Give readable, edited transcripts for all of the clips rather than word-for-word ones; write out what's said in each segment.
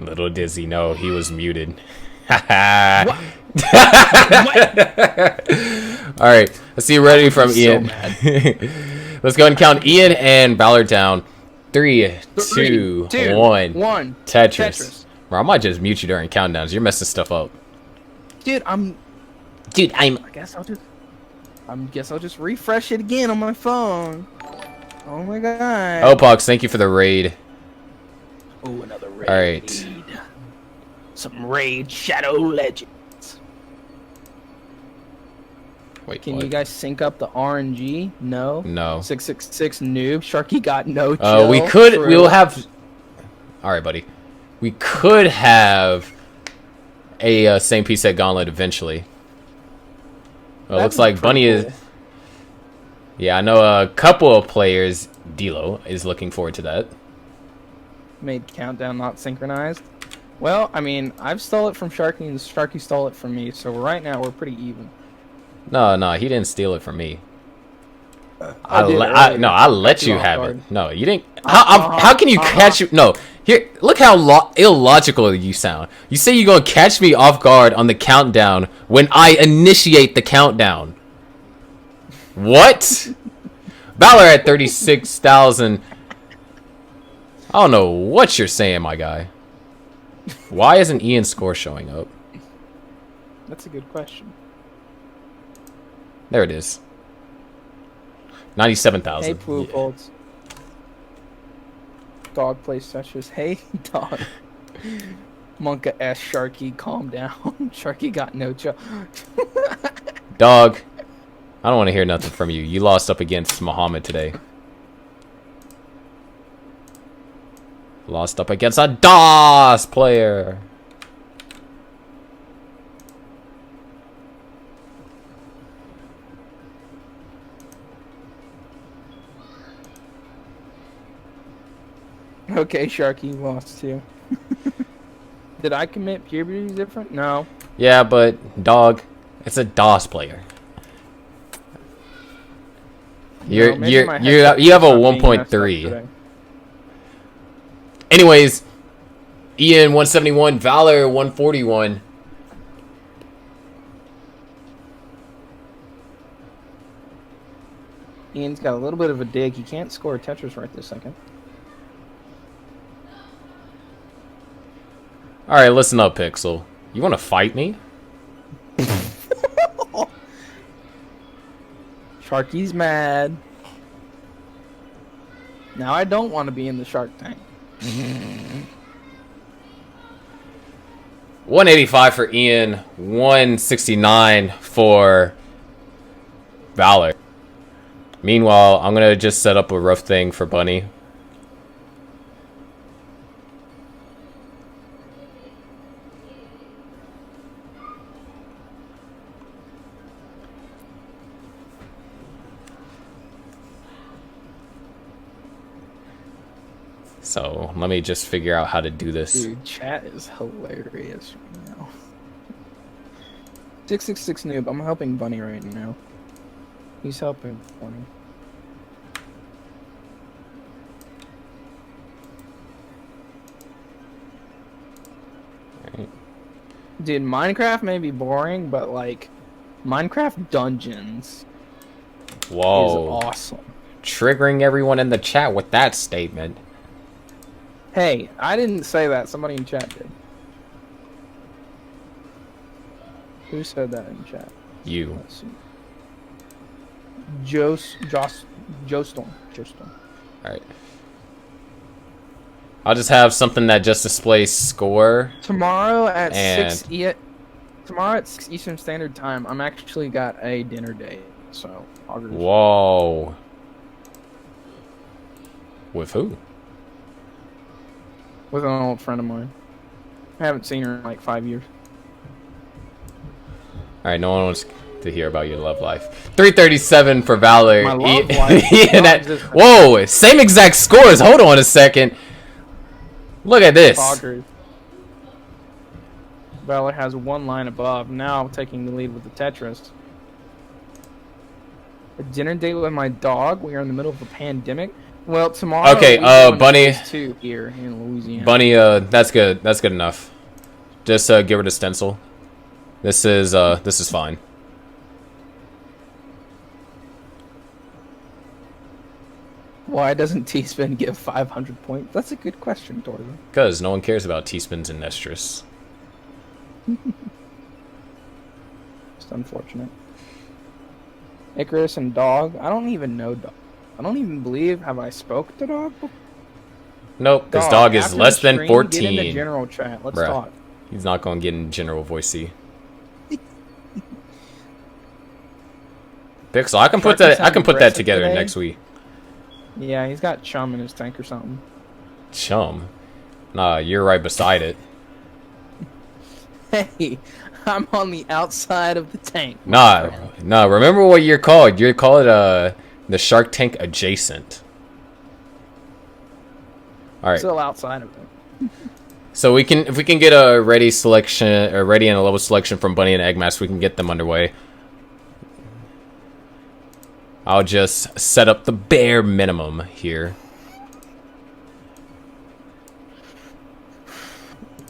Little Dizzy, no, he was muted. What? What? All right, let's see. Ready from Ian. Let's go and count Ian and Ballard down. 3, 2, 1. Tetris. Bro, I might just mute you during countdowns. You're messing stuff up. Dude, I guess I'll just refresh it again on my phone. Oh my god. Oh, Pox, thank you for the raid. Oh, another raid. All right. Some Raid Shadow Legends. Wait, Can what? you guys sync up the RNG? No. No. 666 noob. Sharky got no chill. We could. We'll have. All right, buddy. We could have a same piece at Gauntlet eventually. Well, it looks like Bunny is. Cool. Yeah, I know a couple of players. Dilo is looking forward to that. Made countdown not synchronized. Well, I mean, I've stole it from Sharky, and Sharky stole it from me. So right now we're pretty even. No, he didn't steal it from me. I let you have it. No, you didn't. How can you catch you? No, here. Look how illogical you sound. You say you're gonna catch me off guard on the countdown when I initiate the countdown. What? Valor at 36,000. I don't know what you're saying, my guy. Why isn't Ian's score showing up? That's a good question. There it is. 97,000. Hey, Blue Bolts. Dog plays Tetris. Hey, dog. Monka S. Sharky, calm down. Sharky got no job. Dog, I don't want to hear nothing from you. You lost up against Muhammad today. Lost up against a DOS player. Okay, Sharky, you lost too. Did I commit puberty different? No. Yeah, but dog, it's a DOS player. You have a 1.3. Anyways, Ian 171, Valor 141. Ian's got a little bit of a dig. He can't score a Tetris right this second. Alright, listen up, Pixel. You want to fight me? Sharky's mad. Now I don't want to be in the Shark Tank. 185 for Ian, 169 for Valor. Meanwhile, I'm gonna just set up a rough thing for Bunny. So let me just figure out how to do this. Dude, chat is hilarious right now. 666 noob. I'm helping Bunny right now. He's helping Bunny. Right. Dude, Minecraft may be boring, but like, Minecraft Dungeons Whoa. is awesome. Triggering everyone in the chat with that statement. Hey, I didn't say that. Somebody in chat did. Who said that in chat? You. Let's see. Joe Storm. Alright. I'll just have something that just displays score. Tomorrow at and 6 tomorrow at 6 Eastern Standard Time, I'm actually got a dinner date. So whoa. With who? With an old friend of mine. I haven't seen her in like 5 years. Alright, no one wants to hear about your love life. 337 for Valor. My love life? Whoa, same exact scores. Hold on a second. Look at this. Poggers. Valor has one line above. Now taking the lead with the Tetris. A dinner date with my dog. We are in the middle of a pandemic. Well, tomorrow. Okay, Bunny. Two here in Louisiana. Bunny, that's good. That's good enough. Just give her the stencil. This is fine. Why doesn't T-Spin get 500 points? That's a good question, Torben. Because no one cares about T-Spins in Nestris. It's unfortunate. Icarus and Dog. I don't even know Dog. I don't even believe. Have I spoke to Dog before? Nope, because Dog is less than 14. Get in the general chat. Let's talk. He's not going to get in general voicey. Pixel, I can put that together today. Next week. Yeah, he's got chum in his tank or something. Chum? Nah, you're right beside it. Hey, I'm on the outside of the tank. Nah, remember what you're called. You're called the Shark Tank adjacent. Alright. Still outside of it. So if we can get a ready and a level selection from Bunny and Eggmaster, we can get them underway. I'll just set up the bare minimum here.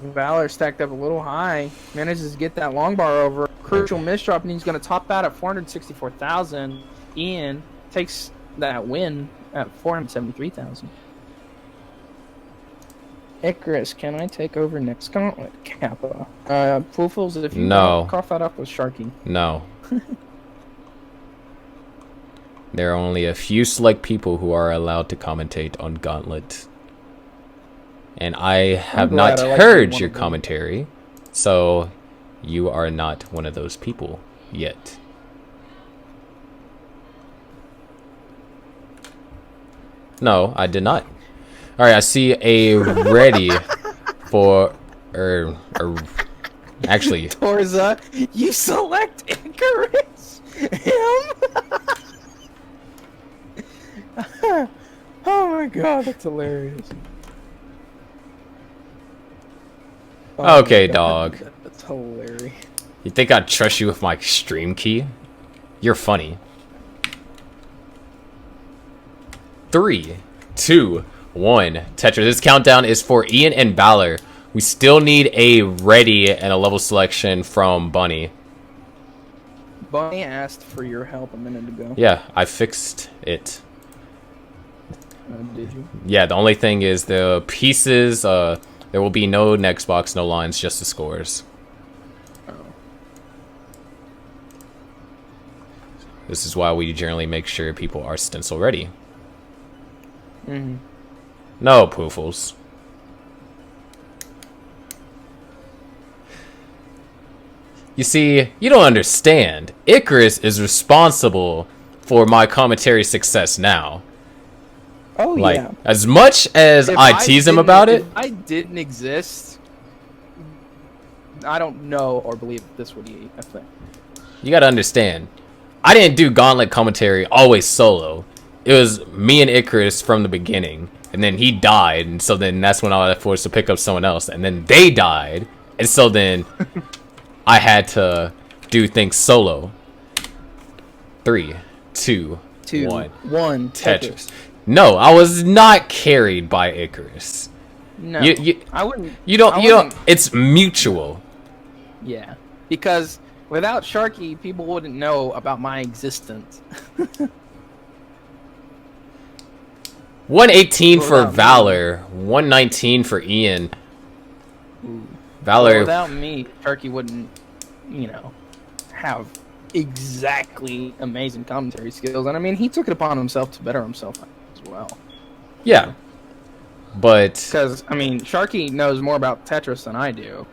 Valor stacked up a little high. Manages to get that long bar over. Crucial misdrop, and he's going to top that at 464,000. Ian takes that win at 473,000. Icarus, can I take over next gauntlet? Kappa. Poofles, if you cough that up with Sharky. No. There are only a few select people who are allowed to commentate on Gauntlet. And I have not heard your commentary, so you are not one of those people yet. No, I did not. Alright, I see a ready for... actually... Torza, you select Icarus! Him? Oh my god, that's hilarious. Oh okay, Dog. That's hilarious. You think I'd trust you with my stream key? You're funny. 3, 2, 1. Tetris. This countdown is for Ian and Valor. We still need a ready and a level selection from Bunny. Bunny asked for your help a minute ago. Yeah, I fixed it. Did you? Yeah, the only thing is the pieces, there will be no next box, no lines, just the scores. Oh. This is why we generally make sure people are stencil ready. Mm-hmm. No, Poofles. You see, you don't understand. Icarus is responsible for my commentary success now. Oh, like, yeah. As much as I tease him about it. If I didn't exist, I don't know or believe this would be a thing. You gotta understand. I didn't do Gauntlet commentary always solo. It was me and Icarus from the beginning. And then he died, and so then that's when I was forced to pick up someone else. And then they died, and so then I had to do things solo. 3, 2, 1. Tetris. No, I was not carried by Icarus. No, I wouldn't. You don't. It's mutual. Yeah, because without Sharky, people wouldn't know about my existence. 118 for Valor, 119 for Ian. Ooh. Valor. Well, without me, Sharky wouldn't, have exactly amazing commentary skills. And I mean, he took it upon himself to better himself as well. Yeah. But... Because, I mean, Sharky knows more about Tetris than I do.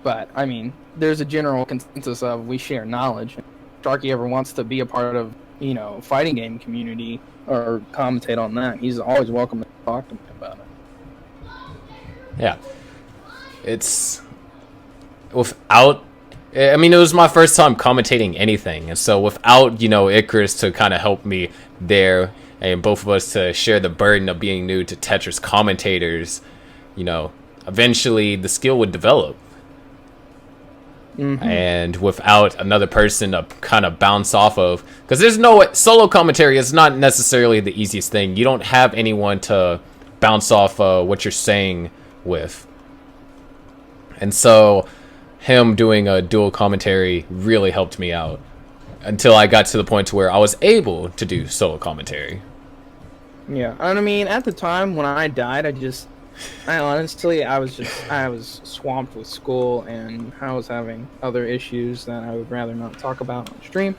But, I mean, there's a general consensus of we share knowledge. If Sharky ever wants to be a part of, fighting game community or commentate on that, he's always welcome to talk to me about it. Yeah. It's... Without... I mean, it was my first time commentating anything. And so without, Icarus to kind of help me there, and both of us to share the burden of being new to Tetris commentators, eventually the skill would develop. and without another person to kind of bounce off of, because there's no solo commentary is not necessarily the easiest thing. You don't have anyone to bounce off what you're saying with, and so him doing a dual commentary really helped me out until I got to the point to where I was able to do solo commentary. Yeah, and I mean, at the time when I died, I honestly, I was swamped with school, and I was having other issues that I would rather not talk about on stream.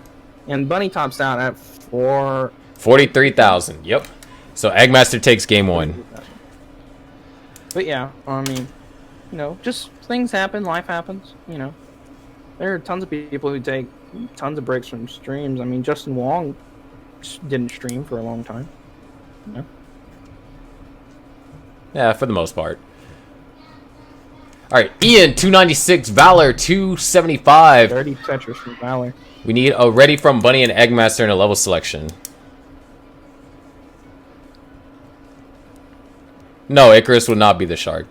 And Bunny tops out at 43,000. Yep. So Eggmaster takes game 1. But yeah, I mean, you know, just things happen, life happens. You know, there are tons of people who take tons of breaks from streams. I mean, Justin Wong didn't stream for a long time. You know? Yeah, for the most part. Alright, Ian, 296. Valor, 275. Dirty Tetris from Valor. We need a ready from Bunny and Eggmaster in a level selection. No, Icarus would not be the shark.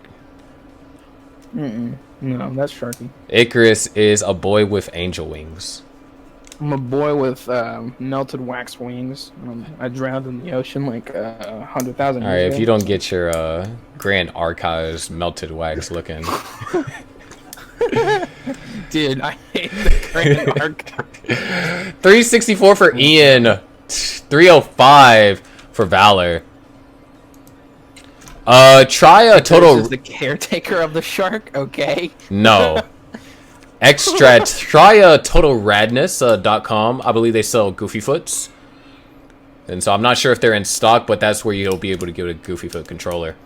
No, that's Sharky. Icarus is a boy with angel wings. I'm a boy with melted wax wings. I drowned in the ocean like 100,000 years Alright, ago. if you don't get your Grand Archives melted wax looking. Dude, I hate the Grand Archive. 364 for Ian. 305 for Valor. Try a total... This is the caretaker of the shark, okay? No. Extract. Try a totalradness.com. I believe they sell GoofyFoots. And so I'm not sure if they're in stock, but that's where you'll be able to get a GoofyFoot controller.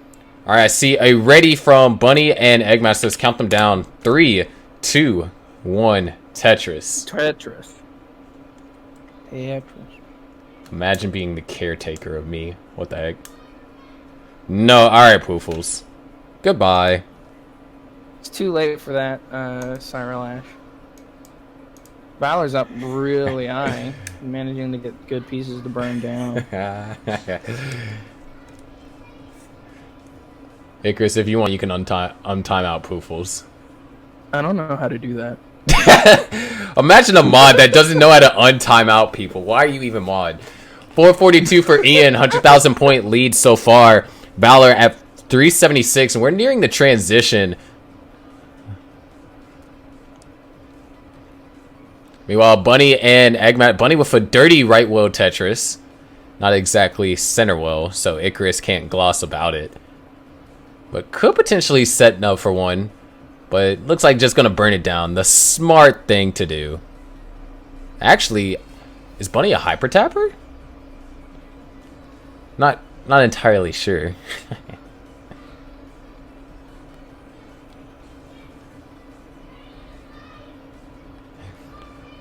Alright, I see a ready from Bunny and Eggmaster. Let's count them down. 3, 2, 1. Tetris. Tetris. Imagine being the caretaker of me. What the heck? No. Alright, Poofles. Goodbye. It's too late for that, Cyril. Valor's up really high, managing to get good pieces to burn down. Icarus, if you want, you can untime out Poofles. I don't know how to do that. Imagine a mod that doesn't know how to untime out people. Why are you even mod? 442 for Ian, 100,000 point lead so far. Valor at 376, and we're nearing the transition. Meanwhile, Bunny and Eggmat. Bunny with a dirty right wheel Tetris. Not exactly center wheel, so Icarus can't gloss about it. But could potentially set up for one. But it looks like just going to burn it down. The smart thing to do. Actually, is Bunny a hyper tapper? Not entirely sure.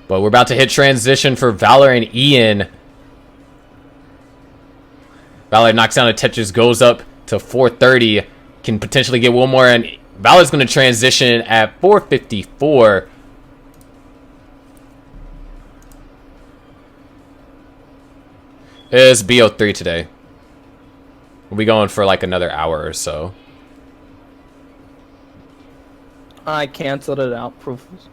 But we're about to hit transition for Valor and Ian. Valor knocks down a Tetris, goes up to 430. Can potentially get one more, and Valor's going to transition at 454. It's BO3 today. We'll be going for like another hour or so. I canceled it out, Proofs.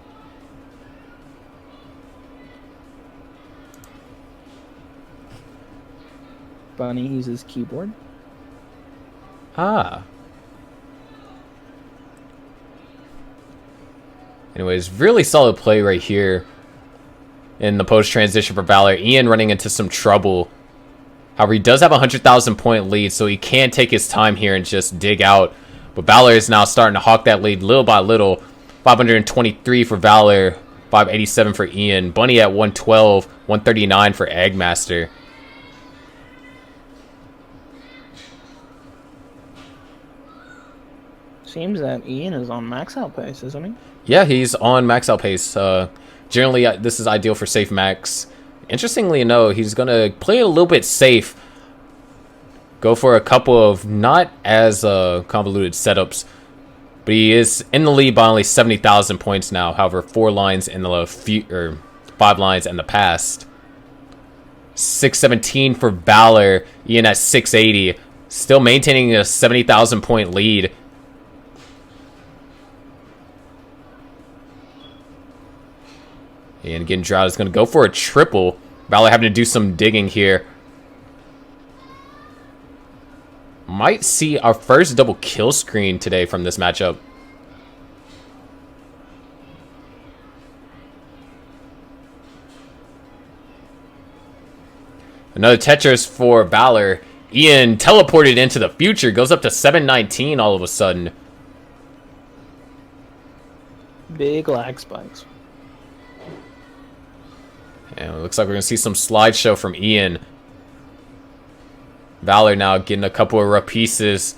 Bunny uses keyboard. Ah. Anyways, really solid play right here in the post-transition for Valor. Ian running into some trouble. However, he does have a 100,000 point lead, so he can take his time here and just dig out. But Valor is now starting to hawk that lead little by little. 523 for Valor, 587 for Ian. Bunny at 112, 139 for Eggmaster. Seems that Ian is on Maxout pace, isn't he? Yeah, he's on Maxout pace. Generally, this is ideal for safe max. Interestingly enough, he's going to play it a little bit safe. Go for a couple of not as convoluted setups. But he is in the lead by only 70,000 points now. However, 4 lines in the 5 lines in the past. 617 for Valor. Ian at 680. Still maintaining a 70,000 point lead. And again, Drought is going to go for a triple. Valor having to do some digging here. Might see our first double kill screen today from this matchup. Another Tetris for Valor. Ian teleported into the future. Goes up to 719 all of a sudden. Big lag spikes. And it looks like we're going to see some slideshow from Ian. Valor now getting a couple of rough pieces.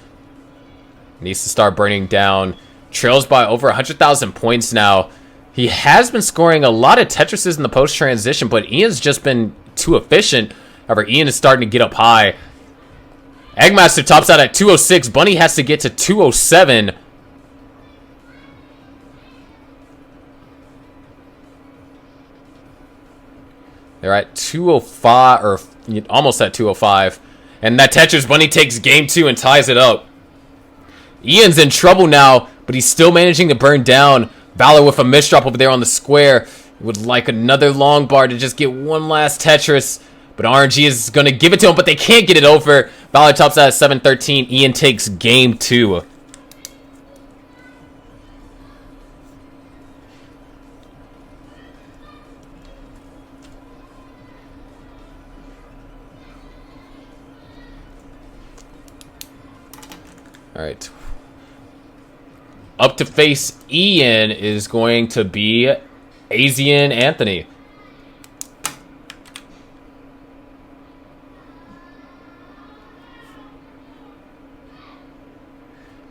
Needs to start burning down. Trails by over 100,000 points now. He has been scoring a lot of Tetrises in the post-transition, but Ian's just been too efficient. However, Ian is starting to get up high. Eggmaster tops out at 206. Bunny has to get to 207. They're at 205, or almost at 205. And that Tetris Bunny takes game 2 and ties it up. Ian's in trouble now, but he's still managing to burn down. Valor with a misdrop over there on the square. Would like another long bar to just get one last Tetris. But RNG is going to give it to him, but they can't get it over. Valor tops out at 713. Ian takes game 2. Alright. Up to face Ian is going to be Asian Anthony.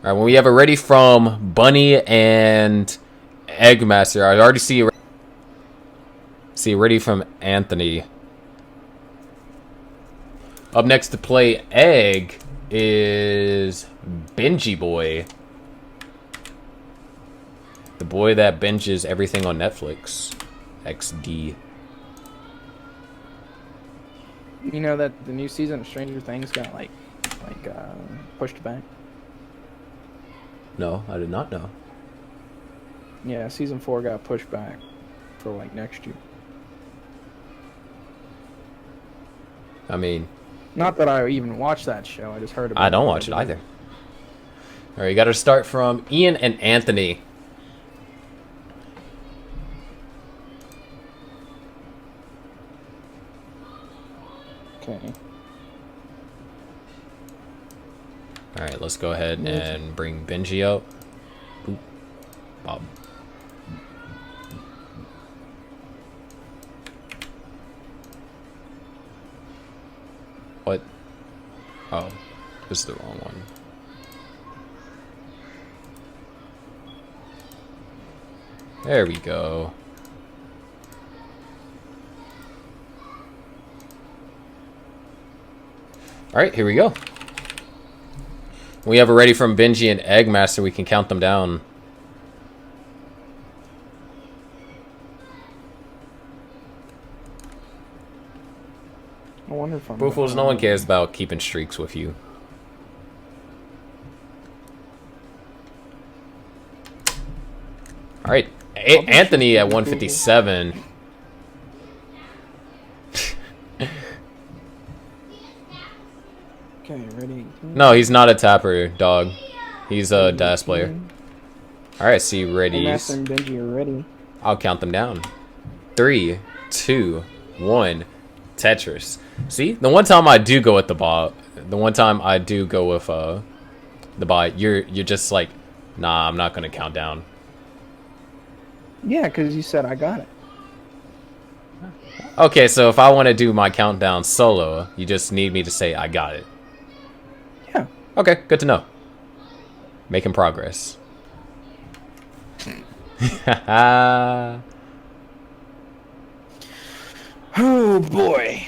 Alright, when we have it ready from Bunny and Eggmaster, I already see it ready from Anthony. Up next to play Egg is Benji Boy. The boy that binges everything on Netflix. XD. You know that the new season of Stranger Things got pushed back? No, I did not know. Yeah, season 4 got pushed back for like next year. I mean, not that I even watched that show. I just heard about it. I don't watch it either. All right, you got to start from Ian and Anthony. Okay. All right, let's go ahead and bring Benji out. Boop. Bob. What? Oh, this is the wrong one. There we go. All right, here we go. We have it ready from Benji and Eggmaster. We can count them down. I wonder if I'm... Boofles, no one cares about keeping streaks with you. All right, Anthony at 157. Okay, ready? No, he's not a tapper, dog. He's a DAS player. Alright, see, ready. Master and Benji are ready. I'll count them down. 3, 2, 1. Tetris. See, the one time I do go with the bot, the bot, you're just like, nah, I'm not gonna count down. Yeah, because you said I got it. Okay, so if I want to do my countdown solo, you just need me to say I got it. Yeah. Okay, good to know. Making progress. Oh boy.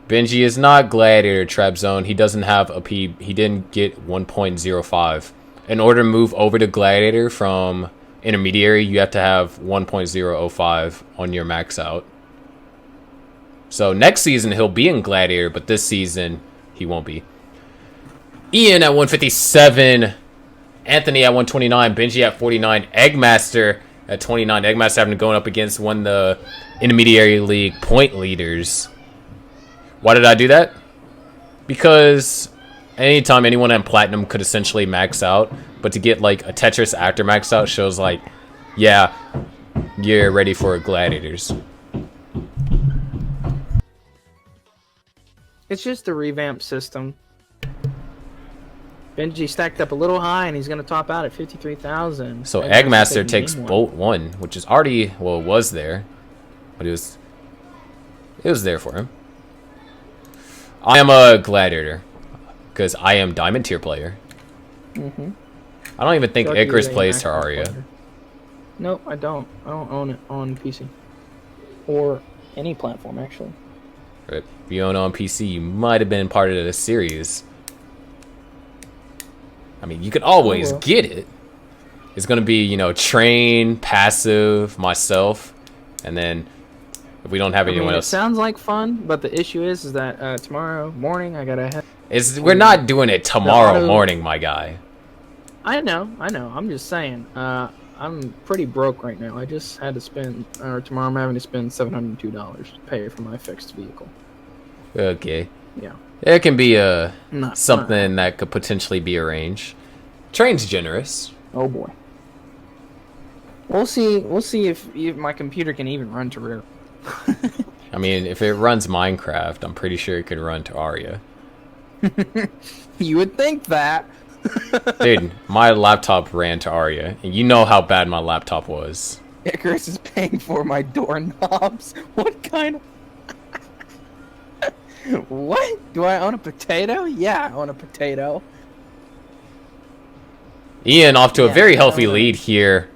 Benji is not Gladiator Trap Zone. He doesn't have a P. He didn't get 1.05. In order to move over to Gladiator from Intermediary, you have to have 1.005 on your Maxout. So next season he'll be in Gladiator, but this season he won't be. Ian at 157, Anthony at 129, Benji at 49, Eggmaster at 29. Eggmaster having to go up against one of the intermediary league point leaders. Why did I do that? Because anytime anyone on Platinum could essentially max out, but to get like a Tetris after max out shows like, yeah, you're ready for gladiators. It's just a revamped system. Benji stacked up a little high, and he's going to top out at 53,000. So Eggmaster takes Bolt 1, which is already, well, it was there. But it was there for him. I am a gladiator, because I am Diamond tier player. Mm-hmm. I don't even think Icarus plays Terraria. Nope, I don't. I don't own it on PC. Or any platform, actually. If you own it on PC, you might have been part of the series. I mean, you could always get it. It's going to be, you know, Train, Passive, myself, and then if we don't have anyone else. It sounds like fun, but the issue is that tomorrow morning I got to head. We're not doing it tomorrow morning, my guy. I know. I'm just saying. I'm pretty broke right now. I just had to spend, or tomorrow I'm having to spend $702 to pay for my fixed vehicle. Okay. Yeah. It can be something that could potentially be arranged. Train's generous. Oh boy. We'll see. We'll see if my computer can even run Terraria. I mean, if it runs Minecraft, I'm pretty sure it could run Terraria. You would think that. Dude, my laptop ran Terraria, and you know how bad my laptop was. Icarus is paying for my doorknobs. What kind of... What? Do I own a potato? Yeah, I own a potato. Ian off to a very healthy lead here.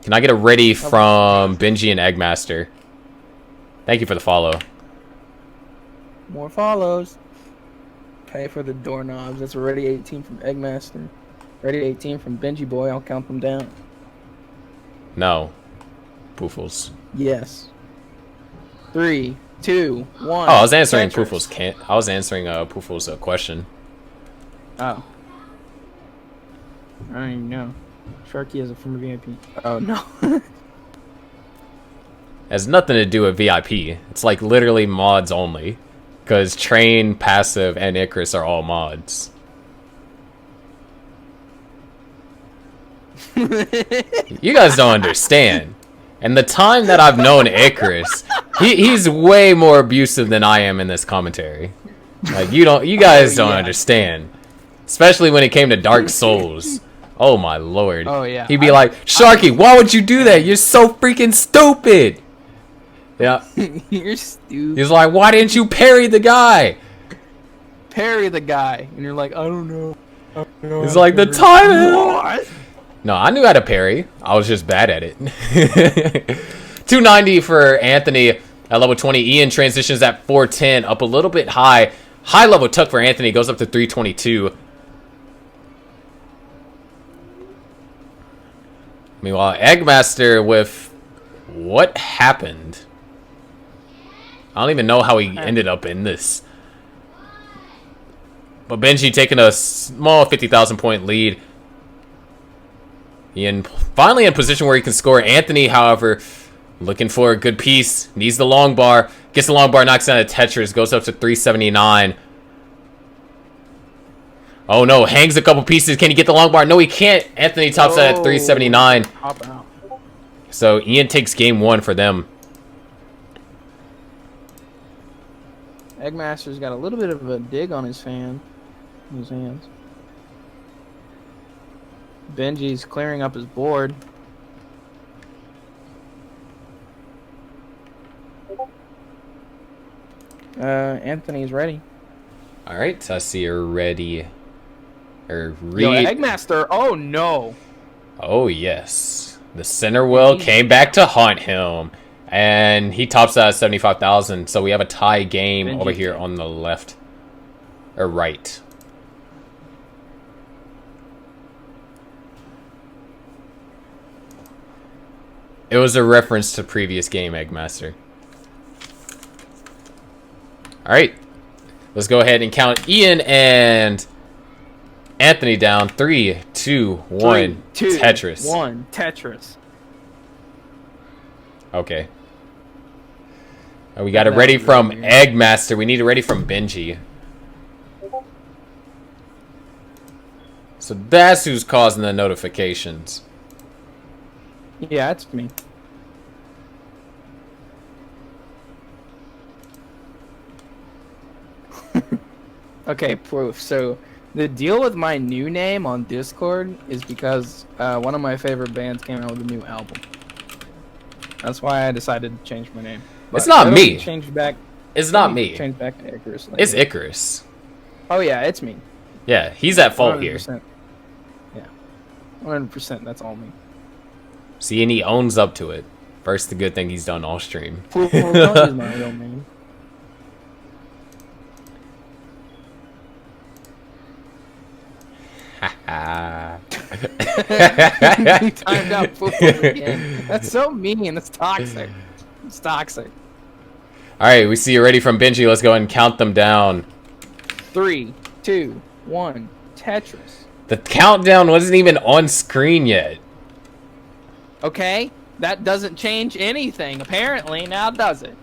Can I get a ready from Benji and Eggmaster? Thank you for the follow. More follows. Pay for the doorknobs. That's already 18 from Eggmaster. Ready 18 from Benji Boy. I'll count them down. No. Poofles. Yes. 3, 2, 1. Oh, I was answering Poofles. I was answering Poofles' question. Oh. I don't even know. Sharky is a former VIP. Oh no. Has nothing to do with VIP. It's like literally mods only. Because Train, Passive, and Icarus are all mods. You guys don't understand. And the time that I've known Icarus, he's way more abusive than I am in this commentary. Like you guys don't understand. Especially when it came to Dark Souls. Oh my lord. Oh yeah. He'd be like, Sharky, why would you do that? You're so freaking stupid. Yeah. You're stupid. He's like, why didn't you parry the guy? Parry the guy. And you're like, I don't know. He's like, the timing. What? No, I knew how to parry. I was just bad at it. 290 for Anthony at level 20. Ian transitions at 410, up a little bit high. High level tuck for Anthony, goes up to 322. Meanwhile, Eggmaster with what happened? I don't even know how he ended up in this. But Benji taking a small 50,000 point lead. Ian finally in a position where he can score. Anthony, however, looking for a good piece. Needs the long bar. Gets the long bar, knocks down a Tetris. Goes up to 379. Oh no, hangs a couple pieces. Can he get the long bar? No, he can't. Anthony tops out at 379. Hop out. So Ian takes game one for them. Eggmaster's got a little bit of a dig on his hands. Benji's clearing up his board. Anthony's ready. All right, I see you're ready. Yo, Eggmaster. Oh no. Oh yes, the center wheel came back to haunt him, and he tops out at 75,000. So we have a tie game over here on the left or right. It was a reference to previous game, Eggmaster. All right, let's go ahead and count Ian and Anthony down. 3, 2, 1. 3, 2, Tetris. 1. Tetris. Okay. We got it ready from Eggmaster. We need it ready from Benji. So that's who's causing the notifications. Yeah, it's me. Okay, proof. So the deal with my new name on Discord is because one of my favorite bands came out with a new album. That's why I decided to change my name. But it's not me. Change back. It's not me. Change back to Icarus. Later. It's Icarus. Oh yeah, it's me. Yeah, he's at fault 100%. here. Yeah, 100%. That's all me. See, and he owns up to it. First, the good thing he's done all stream. Don't use my real name. You timed out football again. That's so mean. That's toxic. It's toxic. All right, we see you ready from Benji. Let's go ahead and count them down. 3, 2, 1. Tetris. The countdown wasn't even on screen yet. Okay, that doesn't change anything. Apparently, now does it?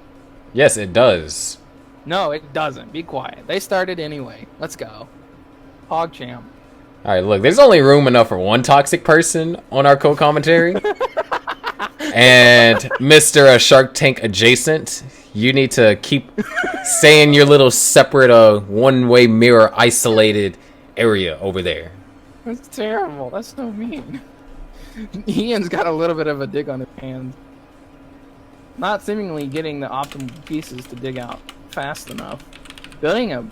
Yes, it does. No, it doesn't. Be quiet. They started anyway. Let's go. PogChamp. All right, look, there's only room enough for one toxic person on our co-commentary. And Mr. Shark Tank adjacent, you need to keep saying your little separate one-way mirror isolated area over there. That's terrible. That's so mean. Ian's got a little bit of a dig on his hands. Not seemingly getting the optimal pieces to dig out fast enough. Building a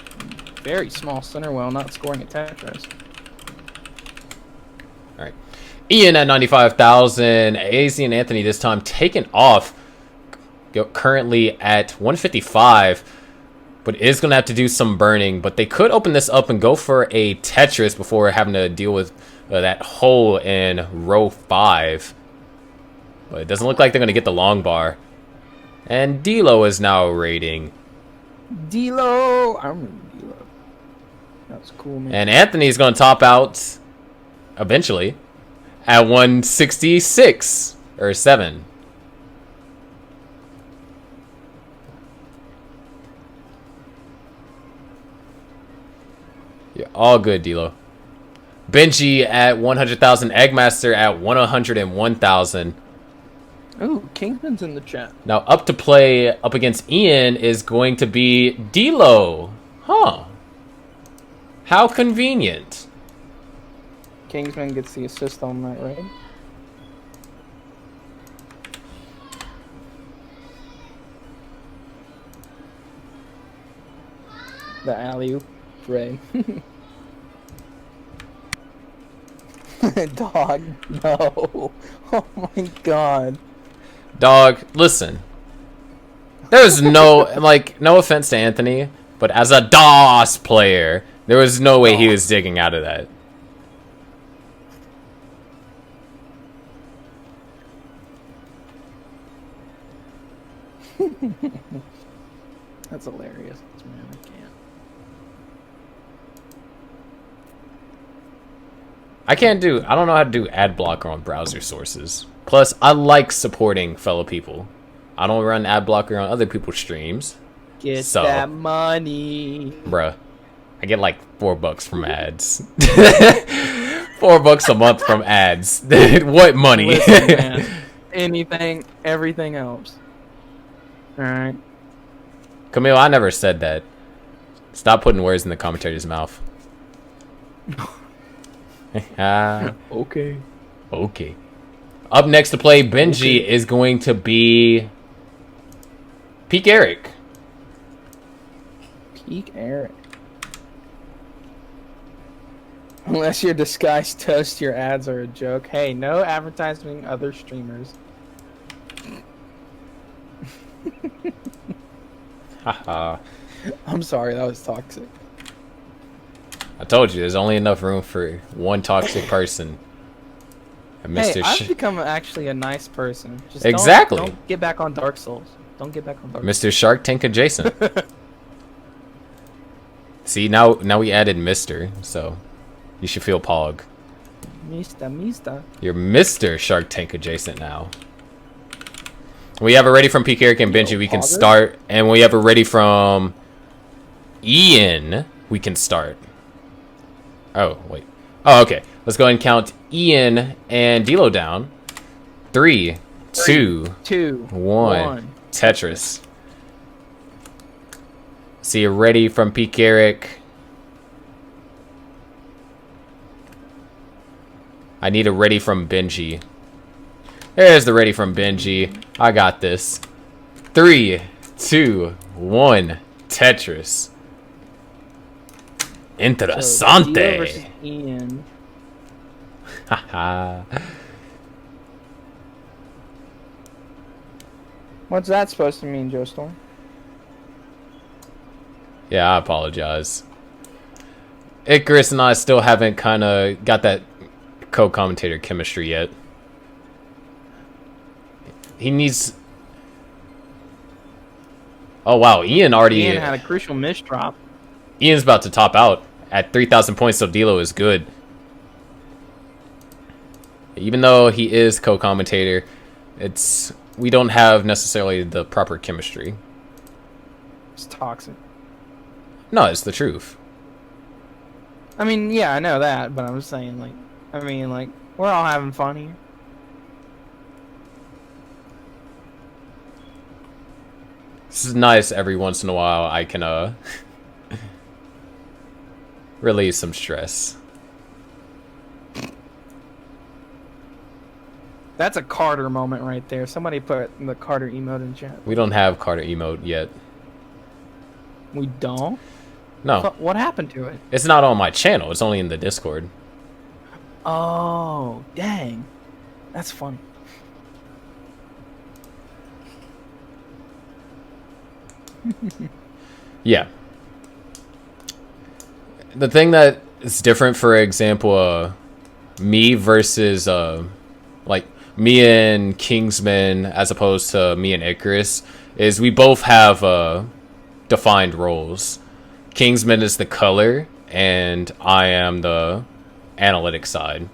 very small center well, not scoring a Tetris. All right. Ian at 95,000. AZ and Anthony this time taken off. Currently at 155. But is going to have to do some burning. But they could open this up and go for a Tetris before having to deal with that hole in row 5. But it doesn't look like they're going to get the long bar. And D-Lo is now raiding. D-Lo! I remember D-Lo. That was cool, man. And Anthony's going to top out eventually at 166 or 7. Yeah, all good, D-Lo. Benji at 100,000. Eggmaster at 101,000. Ooh, Kingsman's in the chat. Now up to play up against Ian is going to be D-Lo. Huh. How convenient. Kingsman gets the assist on that, right? The alley-oop, right? Dog, no. Oh my god. Dog, listen. There's no, no offense to Anthony, but as a DOS player, there was no way he was digging out of that. That's hilarious, man. I can't. I don't know how to do ad blocker on browser sources. Plus, I like supporting fellow people. I don't run ad blocker on other people's streams. Get that money. Bruh. I get like $4 from ads. $4 a month from ads. What money? Listen, man. Anything, everything helps. Alright. Camille, I never said that. Stop putting words in the commentator's mouth. Okay. Okay. Up next to play Benji is going to be Peak Eric. Peak Eric. Unless your disguised toast, your ads are a joke. Hey, no advertising other streamers. Haha. I'm sorry, that was toxic. I told you, there's only enough room for one toxic person. And Hey, I've become actually a nice person. Just exactly. Don't get back on Dark Souls. Don't get back on Dark Mr. Shark Tank adjacent. See, now we added Mr. So You should feel Pog. Mista. You're Mr. Shark Tank adjacent now. We have it ready from Peak Eric and Benji. We can start. And we have it ready from Ian. We can start. Oh, wait. Oh, okay. Let's go ahead and count Ian and Dilo down. 3, 2, 1. Tetris. See you ready from Peak Eric. I need a ready from Benji. There's the ready from Benji. I got this. 3, 2, 1. Tetris. Interessante. So, Ian. Haha. What's that supposed to mean, Joe Storm? Yeah, I apologize. Icarus and I still haven't kind of got that co-commentator chemistry yet. He needs... Oh, wow. Ian had a crucial misdrop. Ian's about to top out at 3,000 points, so Dilo is good. Even though he is co-commentator, we don't have necessarily the proper chemistry. It's toxic. No, it's the truth. I mean, yeah, I know that, but I'm just saying, like, we're all having fun here. This is nice every once in a while. I can, relieve some stress. That's a Carter moment right there. Somebody put the Carter emote in chat. We don't have Carter emote yet. We don't? No. What happened to it? It's not on my channel. It's only in the Discord. Oh, dang. That's funny. Yeah. The thing that is different, for example, me versus, like, me and Kingsman as opposed to me and Icarus, is we both have, defined roles. Kingsman is the color, and I am the analytic side.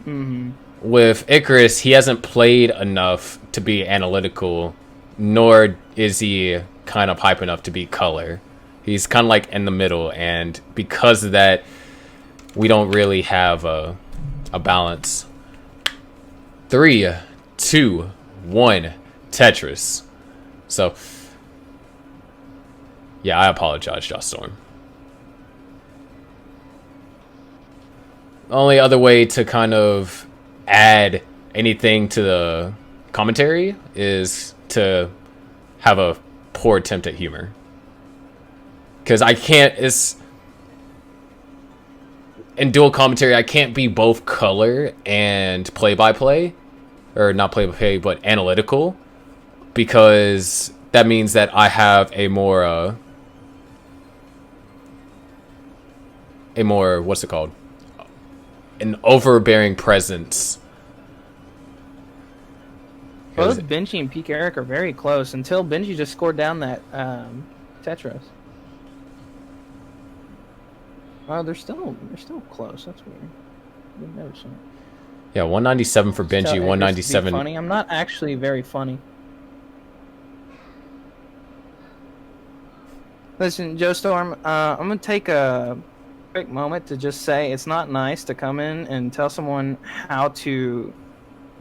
Mm-hmm. With Icarus, he hasn't played enough to be analytical, nor is he kind of hype enough to be color. He's kind of like in the middle, and because of that, we don't really have a balance. 3, 2, 1. Tetris. So, yeah, I apologize, Josh Storm. The only other way to kind of add anything to the commentary is to have a poor attempt at humor. Because I can't, in dual commentary, I can't be both color and play-by-play. Or not play-by-play, but analytical. Because that means that I have a more, what's it called? An overbearing presence. Both Benji and Peak Eric are very close until Benji just scored down that Tetris. Oh, they're still close. That's weird. I didn't notice that. Yeah, 197 for Benji, 197. Funny. I'm not actually very funny. Listen, Joe Storm, I'm gonna take a quick moment to just say it's not nice to come in and tell someone how to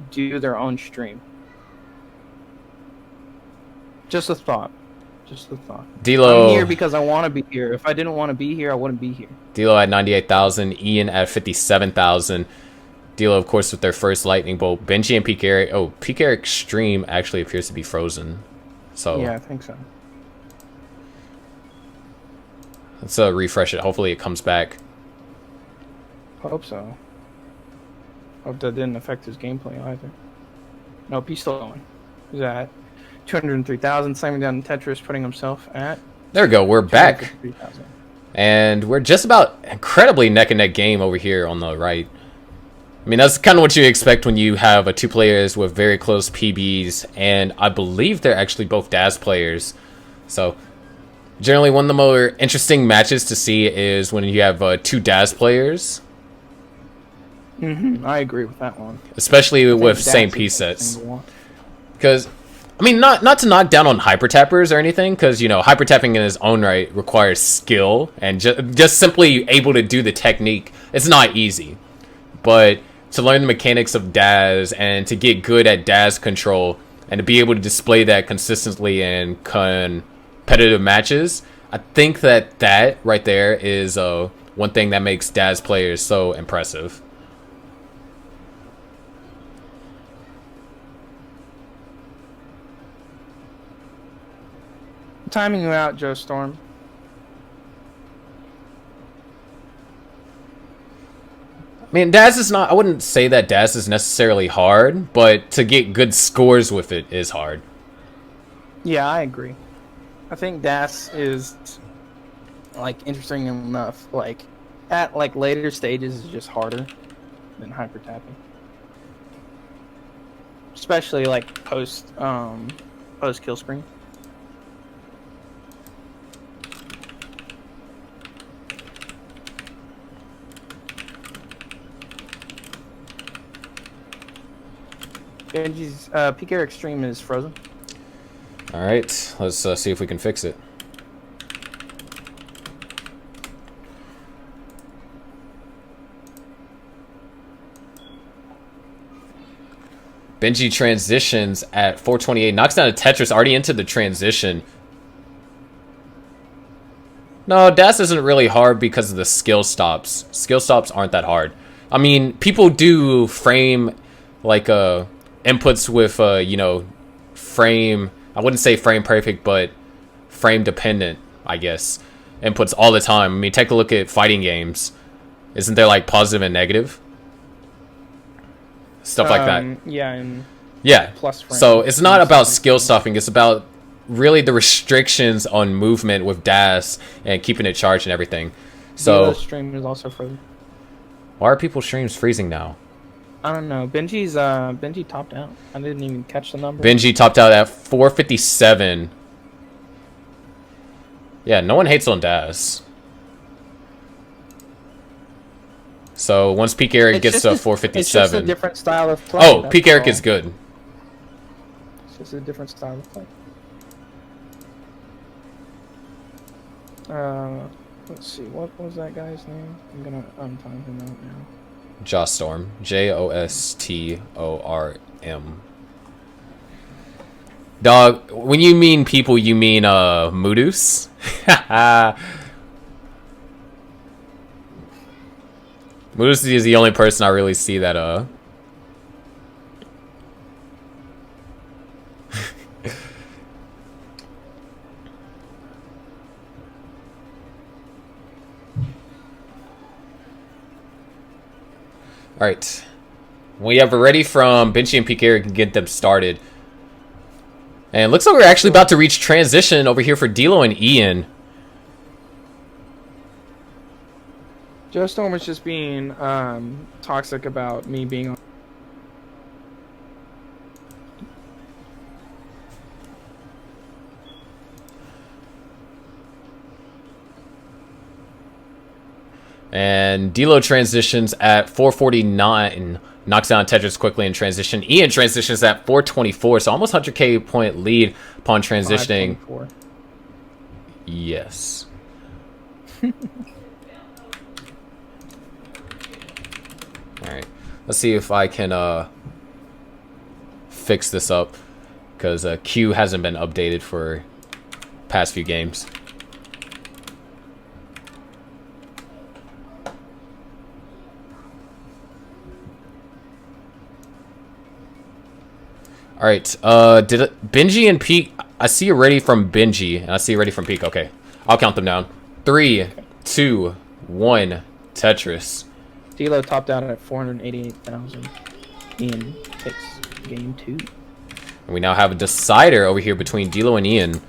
do their own stream. Just a thought. Just a thought. Dilo, I'm here because I want to be here. If I didn't want to be here, I wouldn't be here. Dilo at 98,000. Ian at 57,000. Dilo, of course, with their first lightning bolt. Benji and Peak Eric. Oh, Peak Eric's stream actually appears to be frozen. So yeah, I think so. Let's refresh it. Hopefully it comes back. Hope so. Hope that didn't affect his gameplay either. Nope, he's still going. He's at 203,000, slamming down Tetris, putting himself at... There we go, we're back. And we're just about incredibly neck and neck game over here on the right. I mean, that's kind of what you expect when you have two players with very close PBs, and I believe they're actually both Daz players. So, generally one of the more interesting matches to see is when you have two Daz players, I agree with that one. Especially with same piece sets. Because, I mean, not to knock down on hyper tappers or anything, because, you know, hyper tapping in its own right requires skill, and just simply able to do the technique, it's not easy. But to learn the mechanics of DAS, and to get good at DAS control, and to be able to display that consistently in competitive matches, I think that right there is one thing that makes DAS players so impressive. Timing you out, Joe Storm. I mean, DAS is not... I wouldn't say that DAS is necessarily hard, but to get good scores with it is hard. Yeah, I agree. I think DAS is, like, interesting enough. Like, at, like, later stages is just harder than hyper tapping. Especially, like, post kill screen. Benji's Peak Air Extreme is frozen. Alright, let's see if we can fix it. Benji transitions at 428. Knocks down a Tetris already into the transition. No, DAS isn't really hard because of the skill stops. Skill stops aren't that hard. I mean, people do frame, like, inputs with, you know, frame... I wouldn't say frame perfect, but frame dependent, I guess. Inputs all the time. I mean, take a look at fighting games. Isn't there, like, positive and negative? Stuff like that. Yeah, and yeah. Plus frame. So it's not about skill stuffing. It's about really the restrictions on movement with DAS and keeping it charged and everything. So stream is also frozen. Why are people's streams freezing now? I don't know. Benji topped out. I didn't even catch the number. Benji topped out at 457. Yeah, no one hates on DAS. So once Peak Eric gets to 457, it's just a different style of play. Oh, Peak Eric is good. It's just a different style of play. Let's see. What was that guy's name? I'm gonna untime him out now. Jostorm. Jostorm. Dog, when you mean people, you mean Moodus? Moodus is the only person I really see that Alright. We have a ready from Benji and Peak Eric and get them started. And it looks like we're actually about to reach transition over here for Dilo and Ian. Joe Storm was just being toxic about me being on. And Dilo transitions at 449, knocks down Tetris quickly in transition. Ian transitions at 424, so almost 100k point lead upon transitioning. Yes. Alright, let's see if I can fix this up, because Q hasn't been updated for past few games. Alright, Benji and Peak, I see you ready from Benji, and I see you ready from Peak. Okay, I'll count them down. 3, 2, 1, Tetris. Dilo topped out at 488,000. Ian takes game 2. And we now have a decider over here between Dilo and Ian.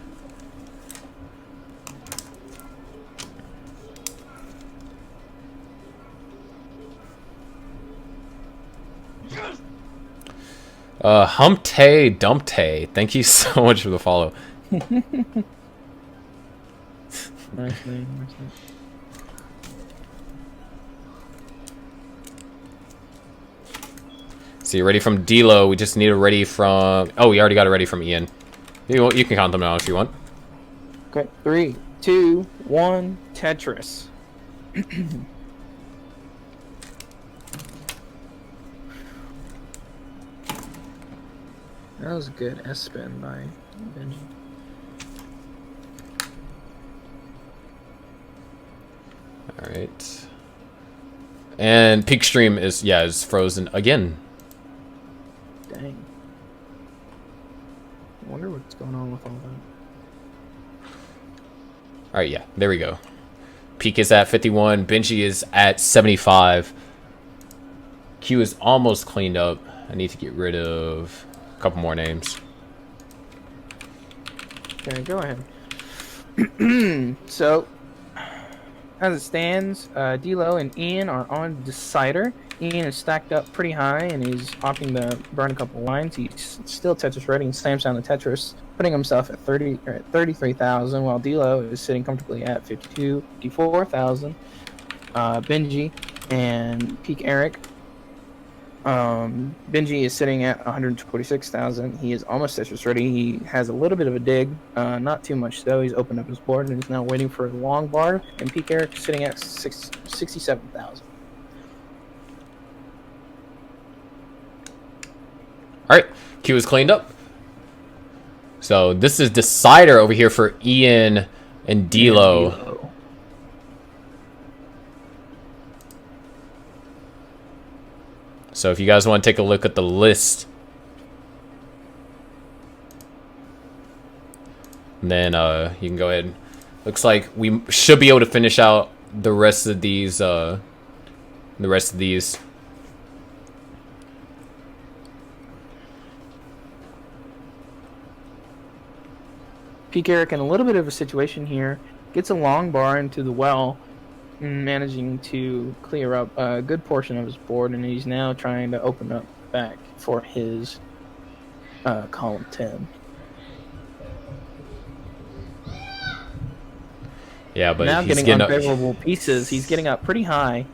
Humpty Dumpty, thank you so much for the follow. Nice name, nice name. See, ready from D-Lo. We just need a ready from... Oh, we already got a ready from Ian. You can count them now if you want. Okay, 3, 2, 1, Tetris. That was a good S-spin by Benji. Alright. And peak stream is frozen again. Dang. I wonder what's going on with all that. Alright, yeah, there we go. Peak is at 51, Benji is at 75. Q is almost cleaned up. I need to get rid of a couple more names. Okay, go ahead. So, as it stands, D-Lo and Ian are on Decider. Ian is stacked up pretty high, and he's opting to burn a couple lines. He's still Tetris ready and slams down the Tetris, putting himself at 33,000, while D-Lo is sitting comfortably at 54,000. Benji and Peak Eric. Benji is sitting at 146,000. He is almost Tetris ready. He has a little bit of a dig, not too much though. He's opened up his board and is now waiting for a long bar. And Peak Eric is sitting at 67,000. Alright, Q is cleaned up. So this is Decider over here for Ian and D-Lo. So if you guys want to take a look at the list, then you can go ahead. Looks like we should be able to finish out the rest of these. Peak Eric in a little bit of a situation here. Gets a long bar into the well, managing to clear up a good portion of his board, and he's now trying to open up back for his column 10. Yeah, but now he's getting unfavorable pieces. He's getting up pretty high.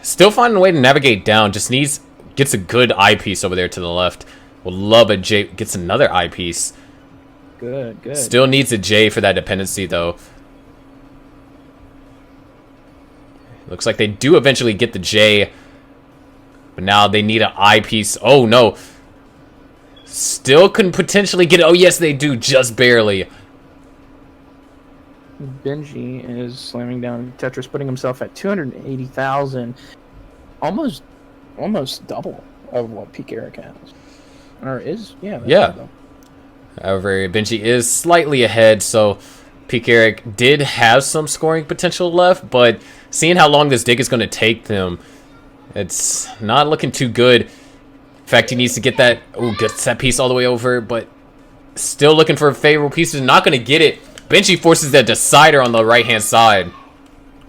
Still finding a way to navigate down. Just gets a good eyepiece over there to the left. Will love a J. Gets another eyepiece. Good, good. Still needs a J for that dependency though. Looks like they do eventually get the J, but now they need an eyepiece. Oh no! Still can potentially get it. Oh yes, they do, just barely. Benji is slamming down Tetris, putting himself at 280,000, almost double of what Peak Eric has, or is yeah. However, Benji is slightly ahead, so Peak Eric did have some scoring potential left, but seeing how long this dig is going to take them, it's not looking too good. In fact, he needs to get that. Oh, gets that piece all the way over, but still looking for a favorable piece. He's not going to get it. Benji forces that Decider on the right-hand side.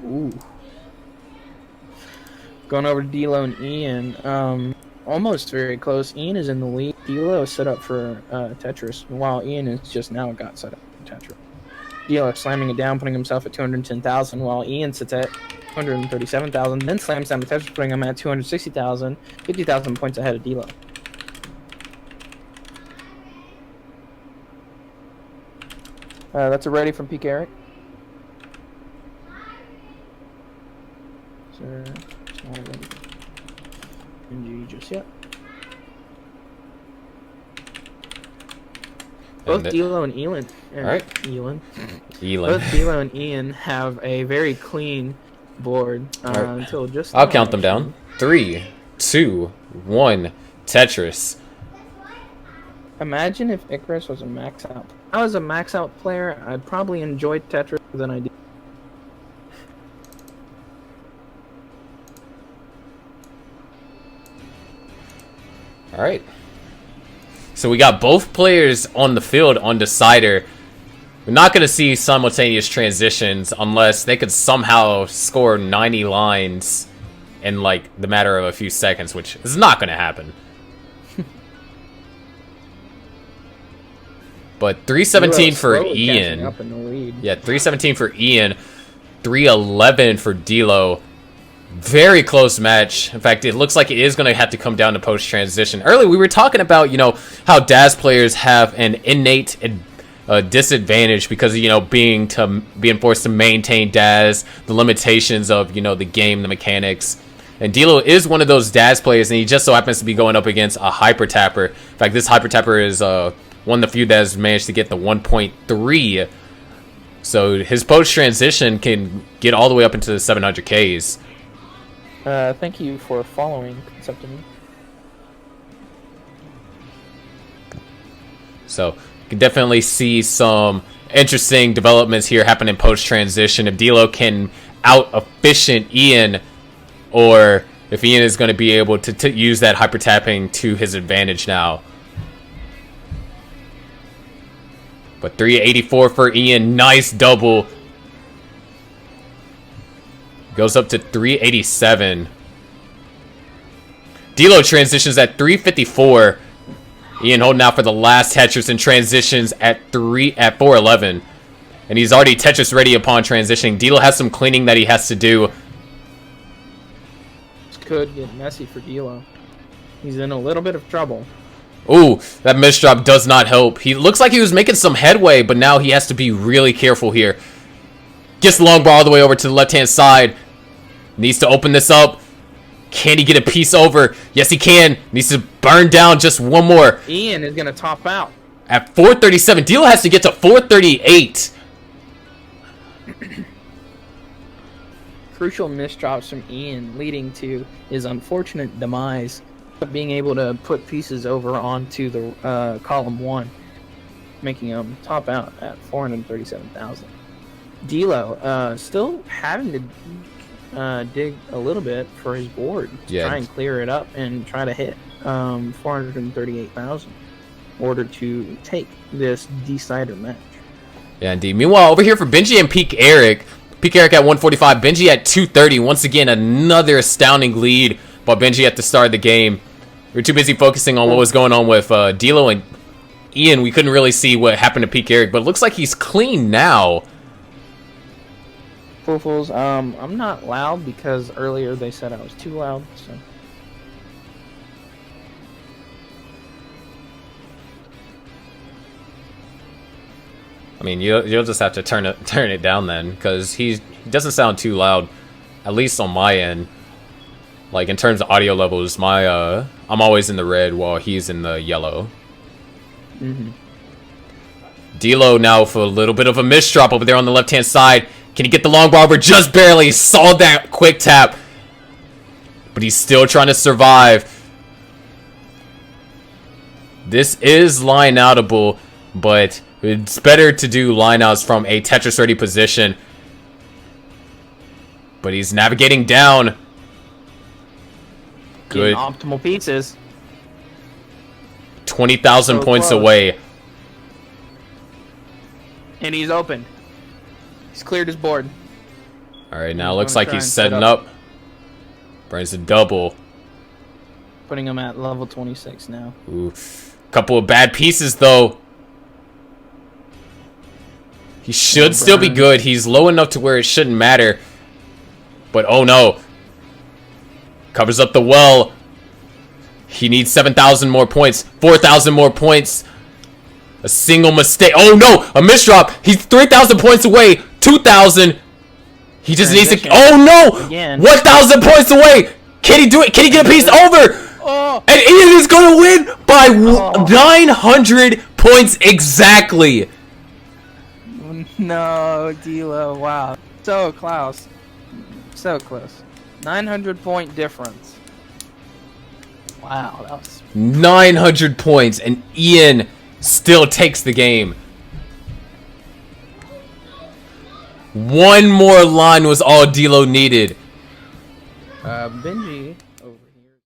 Ooh. Going over to D-Lo and Ian. Almost very close. Ian is in the lead. D-Lo is set up for Tetris, while Ian is just now got set up for Tetris. D-Lo slamming it down, putting himself at 210,000, while Ian sits at 237,000, then slams down the Tetris, putting him at 260,000, 50,000 points ahead of D-Lo. That's a ready from Peak Eric. Sir, it's not ready. Benji just yet. Both D-Lo and Elin. Both D-Lo and Ian have a very clean board until just. I'll count them down. 3, 2, 1. Tetris. Imagine if Icarus was a Maxout. If I was a Maxout player, I'd probably enjoy Tetris more than I do. All right. So we got both players on the field on Decider. We're not going to see simultaneous transitions unless they could somehow score 90 lines in like the matter of a few seconds, which is not going to happen. But 317 for Ian. Up in the lead. Yeah, 317 for Ian. 311 for D-Lo. Very close match. In fact, it looks like it is going to have to come down to post-transition. Earlier, we were talking about, you know, how DAS players have an innate disadvantage because of, you know, being forced to maintain DAS, the limitations of, you know, the game, the mechanics. And Dilo is one of those DAS players, and he just so happens to be going up against a Hyper Tapper. In fact, this Hyper Tapper is one of the few that has managed to get the 1.3. So his post-transition can get all the way up into the 700Ks. Thank you for following Conceptome. So you can definitely see some interesting developments here happening post-transition. If Dilo can out-efficient Ian, or if Ian is going to be able to use that hyper-tapping to his advantage now. But 384 for Ian. Nice double. Goes up to 387. Dilo transitions at 354. Ian holding out for the last Tetris and transitions at 411. And he's already Tetris ready upon transitioning. Dilo has some cleaning that he has to do. This could get messy for Dilo. He's in a little bit of trouble. Ooh, that misdrop does not help. He looks like he was making some headway, but now he has to be really careful here. Gets the long bar all the way over to the left-hand side. Needs to open this up. Can he get a piece over? Yes, he can. Needs to burn down just one more. Ian is going to top out. At 437, Dilo has to get to 438. Crucial misdrops from Ian, leading to his unfortunate demise of being able to put pieces over onto the column 1, making him top out at 437,000. Dilo still having to dig a little bit for his board to try and clear it up and try to hit 438,000 in order to take this decider match. Yeah, indeed. Meanwhile, over here for Benji and Peak Eric at 145, Benji at 230. Once again, another astounding lead by Benji at the start of the game. We were too busy focusing on what was going on with Dilo and Ian. We couldn't really see what happened to Peak Eric, but it looks like he's clean now. Fools, I'm not loud because earlier they said I was too loud, so. I mean, you'll just have to turn it down then, because he doesn't sound too loud, at least on my end. Like in terms of audio levels, I'm always in the red while he's in the yellow. Dilo now for a little bit of a misdrop over there on the left-hand side. Can he get the long barber? Just barely. Saw that quick tap. But he's still trying to survive. This is line-outable, but it's better to do line-outs from a Tetris-ready position. But he's navigating down. Good. Optimal pieces. 20,000 points away. And he's open. He's cleared his board. Alright, now it looks like he's setting up. Burns a double. Putting him at level 26 now. Ooh. Couple of bad pieces, though. He should still be good. He's low enough to where it shouldn't matter. But oh no. Covers up the well. He needs 7,000 more points. 4,000 more points. A single mistake. Oh no! A misdrop. He's 3,000 points away. 2,000. He just needs to. Oh no! Again. 1,000 points away. Can he do it? Can he get a piece over? Oh. And Ian is going to win by 900 points exactly. No, Dilo. Wow. So close. So close. 900-point difference. Wow, that was 900 points, and Ian still takes the game. One more line was all Dilo needed. Benji